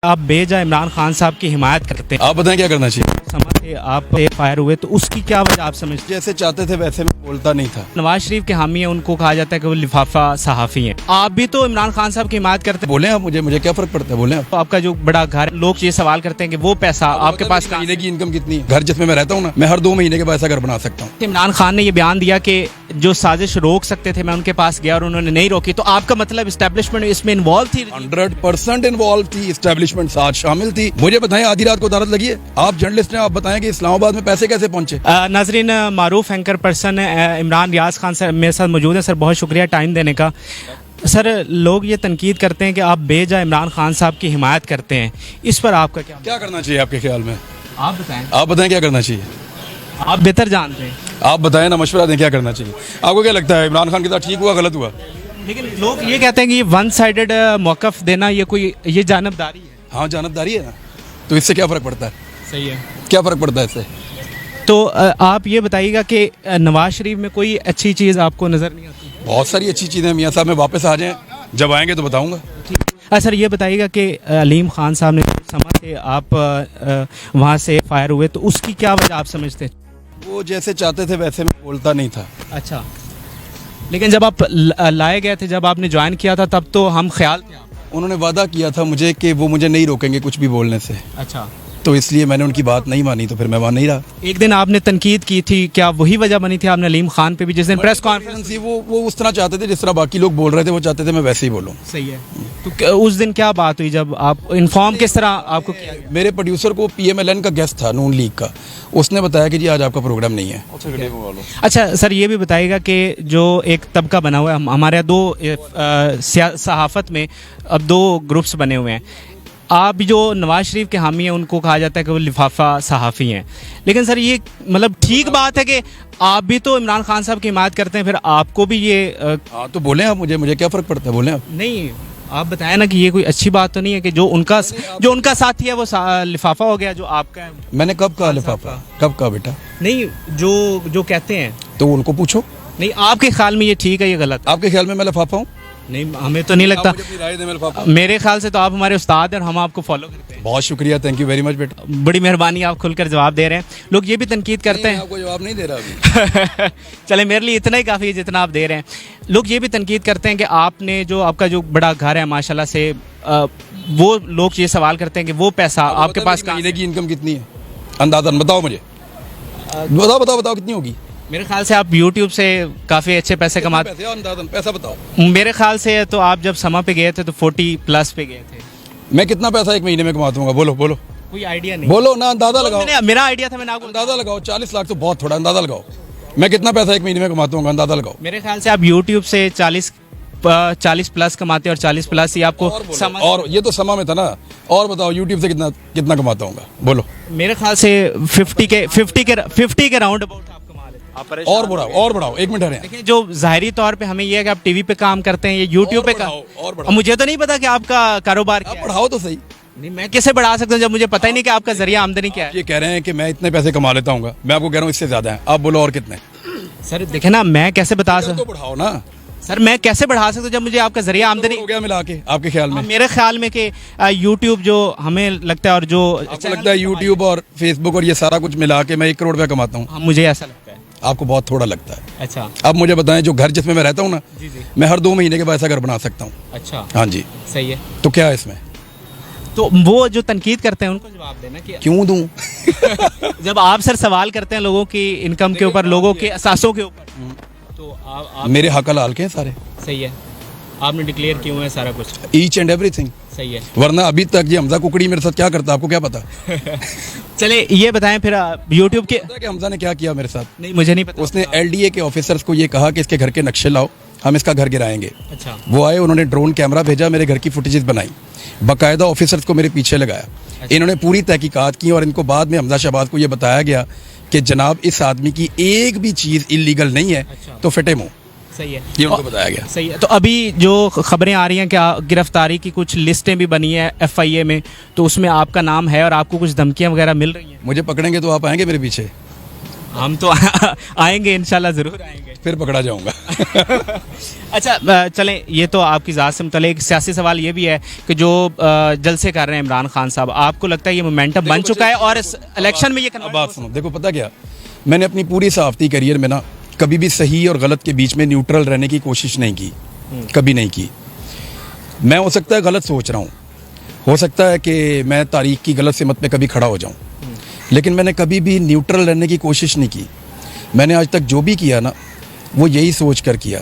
आप बेजा इमरान खान साहब की हिमायत करते हैं, आप बताएं क्या करना चाहिए। समझ के आप फायर हुए तो उसकी क्या वजह आप समझते हैं? जैसे चाहते थे वैसे मैं बोलता नहीं था। नवाज शरीफ के हामी हैं, उनको कहा जाता है कि वो लिफाफा सहाफ़ी हैं। आप भी तो इमरान खान साहब की हिमायत करते हैं, बोले आप, मुझे क्या फर्क पड़ता है, बोले आप। तो आपका जो बड़ा घर, लोग ये सवाल करते हैं कि वो पैसा आपके पास कहाँ महीने की इनकम कितनी है? घर जिसमें मैं रहता हूँ ना, मैं हर 2 महीने के बाद ऐसा घर बना सकता हूँ। से? इमरान खान ने ये बयान दिया कि जो साजिश रोक सकते थे मैं उनके पास गया और उन्होंने नहीं रोकी, तो आपका मतलब इस्टेब्लिशमेंट इसमें इन्वॉल्व थी? 100% इन्वॉल्व थी, इस्टेब्लिशमेंट साथ शामिल थी। मुझे बताएं आधी रात को अदालत लगी है? आप जर्नलिस्ट हैं, आप बताएं कि इस्लामाबाद में पैसे कैसे पहुंचे? नाजरीन, मारूफ anchor person Imran Riaz Khan sir मेरे साथ मौजूद है। सर बहुत शुक्रिया टाइम देने का। सर लोग ये तनकीद करते हैं कि आप बेजा इमरान खान साहब की हिमायत करते हैं, इस पर आपका क्या करना चाहिए आपके ख्याल में? आप बताएं। आप बताएं क्या करना चाहिए? आप बेहतर जानते हैं, आप बताएं ना, मशवरा दें क्या करना चाहिए। आपको क्या लगता है इमरान खान के साथ ठीक हुआ, गलत हुआ? लेकिन लोग ये कहते हैं कि ये वन साइडेड मौक़िफ़ देना ये जानबदारी है। हाँ, जानबदारी है ना, तो इससे क्या फ़र्क पड़ता है? सही है। क्या फ़र्क पड़ता है इससे? तो आप ये बताइएगा कि नवाज शरीफ में कोई अच्छी चीज़ आपको नज़र नहीं आती? बहुत सारी अच्छी चीज़ें मियाँ साहब में वापस आ जाएं, जब आएंगे तो बताऊंगा। सर ये बताइएगा कि अलीम खान साहब ने समझ के आप वहाँ से फायर हुए, तो उसकी क्या वजह आप समझते हैं? वो जैसे चाहते थे वैसे मैं बोलता नहीं था। अच्छा, लेकिन जब आप लाए गए थे, जब आपने ज्वाइन किया था, तब तो हम ख्याल थे आप। उन्होंने वादा किया था मुझे कि वो मुझे नहीं रोकेंगे कुछ भी बोलने से, अच्छा, तो इसलिए मैंने उनकी बात नहीं मानी, तो फिर मैं वहाँ नहीं रहा। एक दिन आपने तनकीद की थी, क्या वही वजह बनी थी? आपने अलीम खान पे भी जिस दिन प्रेस कॉन्फ्रेंस थी, वो उस तरह चाहते थे जिस तरह बाकी लोग बोल रहे थे, वो चाहते थे मैं वैसे ही बोलूँ। सही है। तो उस दिन क्या बात हुई जब आप इन्फॉर्म किस तरह आपको किया? मेरे प्रोड्यूसर को PMLN का गेस्ट था, नून लीग का, उसने बताया कि जी आज आपका प्रोग्राम नहीं है। अच्छा सर, ये भी बताइएगा कि जो एक तबका बना हुआ है, हमारे यहाँ दो सहाफ़त में अब 2 ग्रुप्स बने हुए हैं। आप जो नवाज शरीफ के हामी हैं, उनको कहा जाता है कि वो लिफाफा सहाफ़ी हैं, लेकिन सर ये मतलब ठीक बात है कि आप भी तो इमरान खान साहब की हिमायत करते हैं, फिर आपको भी ये हाँ, तो बोले आप, मुझे क्या फ़र्क पड़ता है, बोले आप। नहीं, आप बताएं ना कि ये कोई अच्छी बात तो नहीं है कि जो उनका साथी है वो लिफाफा हो गया, जो आपका है। मैंने कब कहा लिफाफा? कब कहा बेटा? नहीं, जो कहते हैं तो उनको पूछो। नहीं, आपके ख्याल में ये ठीक है, ये गलत? आपके ख्याल में मैं लिफाफा हूँ? नहीं, हमें तो नहीं लगता। राय दें, मैं लिफाफा? मेरे ख्याल से तो आप हमारे उस्ताद हैं और हम आपको फॉलो करते हैं। बहुत शुक्रिया, थैंक यू वेरी मच बेटा। बड़ी मेहरबानी, आप खुलकर जवाब दे रहे हैं। लोग ये भी तनकीद करते हैं, आपको जवाब नहीं दे रहा अभी। चले मेरे लिए इतना ही काफ़ी है जितना आप दे रहे हैं। लोग ये भी तनकीद करते हैं कि आपने जो आपका जो बड़ा घर है माशाल्लाह से, वो लोग ये सवाल करते हैं कि वो पैसा आपके पास महीने की इनकम कितनी है? अंदाज़न बताओ मुझे, बताओ कितनी होगी? मेरे ख्याल से आप YouTube से काफ़ी अच्छे पैसे कमाते हैं। अंदाज़न पैसा बताओ। मेरे ख्याल से तो आप जब समा पे गए थे तो 40+ पे गए थे। मैं कितना पैसा एक महीने में कमा दूंगा? बोलो। कोई आइडिया नहीं? बोलो ना, अंदाज़ा लगाओ। मेरा आइडिया था, मैंने आपको अंदाज़ा लगाओ। 40 लाख तो बहुत थोड़ा, अंदाज़ा लगाओ। मैं कितना पैसा एक महीने में कमाता हूँ, अंदाज़ा लगाओ। मेरे ख्याल से आप YouTube से 40+ कमाते और 40+ ही आपको और ये तो समा में था ना। और बताओ YouTube से कितना कमाता हूँ? बोलो। मेरे ख्याल से 50 के राउंड अबाउट आप कमा लेते। और बढ़ाओ 1 मिनट है। देखिए, जो ज़ाहिरी तौर पे हमें ये है कि आप टीवी पे काम करते हैं, ये YouTube पे काम। मुझे तो नहीं पता कि आपका कारोबार क्या है। बढ़ाओ तो सही। नहीं, मैं कैसे बढ़ा सकता हूँ जब मुझे पता ही नहीं कि आपका जरिया आमदनी क्या है? ये कह रहे हैं कि मैं इतने पैसे कमा लेता हूँ, मैं आपको कह रहा हूँ इससे ज्यादा है। आप बोलो और कितने? सर देखे ना, मैं कैसे बता सकता हूँ? बढ़ाओ ना सर, मैं कैसे बढ़ा सकता हूँ जब मुझे आपका जरिया आमदनी हो गया मिला के? आपके ख्याल में? मेरे ख्याल में कि YouTube जो हमें लगता है और जो आपको लगता है YouTube और Facebook और ये सारा कुछ मिला के मैं 1 करोड़ रुपया कमाता हूँ? मुझे ऐसा लगता है। आपको बहुत थोड़ा लगता है। अच्छा, अब मुझे बताएं, जो घर जिसमें मैं रहता हूँ ना, मैं हर 2 महीने के बाद ऐसा घर बना सकता हूँ। अच्छा, हाँ जी, सही है। तो क्या है इसमें? तो वो जो तनकीद करते हैं उनको जवाब देना कि क्यों दूं? जब आप सर सवाल करते हैं लोगों की इनकम के ऊपर, लोगों के असासों के ऊपर, तो आप मेरे हक हलाल के हैं सारे। सही है, आपने डिक्लेयर किए हुए हैं सारा कुछ। Each and everything. सही है, वरना अभी तक ये हमजा कुकड़ी मेरे साथ क्या करता, आपको क्या पता? चले ये बताएं फिर YouTube के कि हमजा ने क्या किया मेरे साथ? नहीं, मुझे नहीं पता। उसने LDA के ऑफिसर्स को ये कहा कि इसके घर के नक्शे लाओ, हम इसका घर गिराएंगे। अच्छा, वो आए, उन्होंने ड्रोन कैमरा भेजा, मेरे घर की फुटेजेस बनाई, बाकायदा ऑफिसर्स को मेरे पीछे लगाया। अच्छा। इन्होंने पूरी तहकीकात की और इनको बाद में हमजा शहबाज को ये बताया गया कि जनाब इस आदमी की एक भी चीज़ इलीगल नहीं है। अच्छा। तो फिटे मुँह। सही है, ये उनको बताया गया। सही है। तो अभी जो खबरें आ रही हैं कि गिरफ्तारी की कुछ लिस्टें भी बनी है FIA में, तो उसमें आपका नाम है और आपको कुछ धमकियां वगैरह मिल रही हैं? मुझे पकड़ेंगे तो आप आएंगे मेरे पीछे? हम तो आएंगे, इंशाल्लाह ज़रूर आएंगे। फिर पकड़ा जाऊंगा। अच्छा चलें, ये तो आपकी ज़ात से मुतल्लिक़। एक सियासी सवाल ये भी है कि जो जलसे कर रहे हैं इमरान खान साहब, आपको लगता है ये मोमेंटम बन चुका है और इस इलेक्शन में ये अब बात सुनो, देखो पता क्या, मैंने अपनी पूरी सहाफ़ती करियर में ना कभी भी सही और गलत के बीच में न्यूट्रल रहने की कोशिश नहीं की, कभी नहीं की। मैं हो सकता है गलत सोच रहा हूँ, हो सकता है कि मैं तारीख की गलत सिमत पे कभी खड़ा हो जाऊँ, लेकिन मैंने कभी भी न्यूट्रल रहने की कोशिश नहीं की। मैंने आज तक जो भी किया ना वो यही सोच कर किया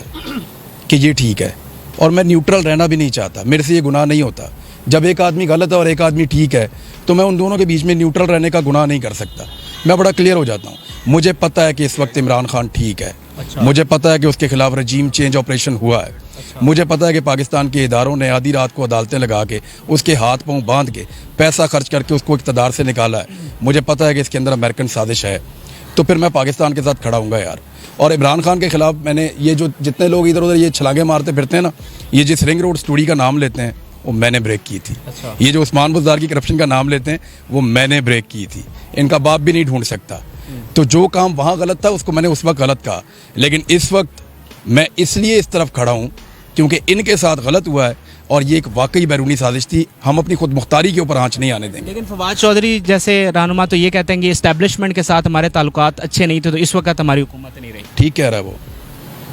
कि ये ठीक है, और मैं न्यूट्रल रहना भी नहीं चाहता। मेरे से ये गुनाह नहीं होता। जब एक आदमी गलत है और एक आदमी ठीक है तो मैं उन दोनों के बीच में न्यूट्रल रहने का गुनाह नहीं कर सकता। मैं बड़ा क्लियर हो जाता हूँ। मुझे पता है कि इस वक्त इमरान खान ठीक है। अच्छा। मुझे पता है कि उसके खिलाफ रजीम चेंज ऑपरेशन हुआ है। अच्छा। मुझे पता है कि पाकिस्तान के इदारों ने आधी रात को अदालतें लगा के उसके हाथ पांव बांध के पैसा खर्च करके उसको इक़्तिदार से निकाला है। मुझे पता है कि इसके अंदर अमेरिकन साजिश है। तो फिर मैं पाकिस्तान के साथ खड़ा हूँगा यार। और इमरान खान के खिलाफ मैंने ये जो जितने लोग इधर उधर ये छलांगे मारते फिरते हैं ना, ये जिस रिंग रोड स्टोरी का नाम लेते हैं वो मैंने ब्रेक की थी। अच्छा। ये जो उस्मान बुज़दार की करप्शन का नाम लेते हैं वो मैंने ब्रेक की थी। इनका बाप भी नहीं ढूंढ सकता। तो जो काम वहाँ गलत था उसको मैंने उस वक्त गलत कहा, लेकिन इस वक्त मैं इसलिए इस तरफ खड़ा हूँ क्योंकि इनके साथ गलत हुआ है और ये एक वाकई बैरूनी साजिश थी। हम अपनी खुद मुख्तारी के ऊपर आँच नहीं आने देंगे। लेकिन फवाद चौधरी जैसे रहनुमा तो ये कहते हैं कि इस्टेब्लिशमेंट के साथ हमारे ताल्लुकात अच्छे नहीं थे, तो इस वक्त हमारी हुकूमत नहीं रही। ठीक कह रहा है वो,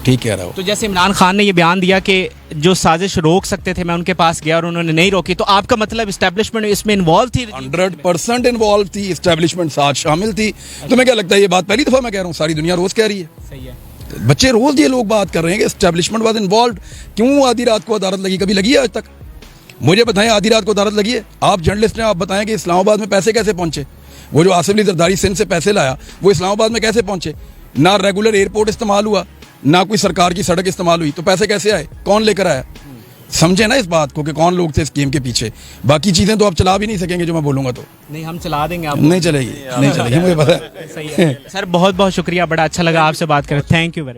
ठीक कह रहा है वो। तो जैसे इमरान खान ने ये बयान दिया कि जो साजिश रोक सकते थे मैं उनके पास गया और उन्होंने नहीं रोकी, तो आपका मतलब इस्टेब्लिशमेंट इसमें इन्वॉल्व थी? 100% इन्वॉल्व थी, इस्टेब्लिशमेंट साथ शामिल थी। तुम्हें क्या लगता है ये बात पहली दफ़ा मैं कह रहा हूँ? सारी दुनिया रोज़ कह रही है। सही है। बच्चे रोज़ ये लोग बात कर रहे हैं कि इस्टेब्लिशमेंट वाज इन्वॉल्व। क्यों आधी रात को अदालत लगी? कभी लगी है आज तक? मुझे बताएं, आधी रात को अदालत लगी है? आप जर्नलिस्ट हैं, आप बताएं कि इस्लामाबाद में पैसे कैसे पहुंचे? वो जो आसिफ अली जरदारी सिंध से पैसे लाया वो इस्लामाबाद में कैसे पहुंचे? ना रेगुलर एयरपोर्ट इस्तेमाल हुआ, ना कोई सरकार की सड़क इस्तेमाल हुई, तो पैसे कैसे आए? कौन लेकर आया? समझे ना इस बात को कि कौन लोग थे इस स्कीम के पीछे। बाकी चीज़ें तो आप चला भी नहीं सकेंगे जो मैं बोलूँगा। तो नहीं, हम चला देंगे। आप नहीं चलेगी, नहीं चलेगी, मुझे पता है। सही है सर, बहुत बहुत शुक्रिया, बड़ा अच्छा लगा आपसे बात करें। Thank you very much.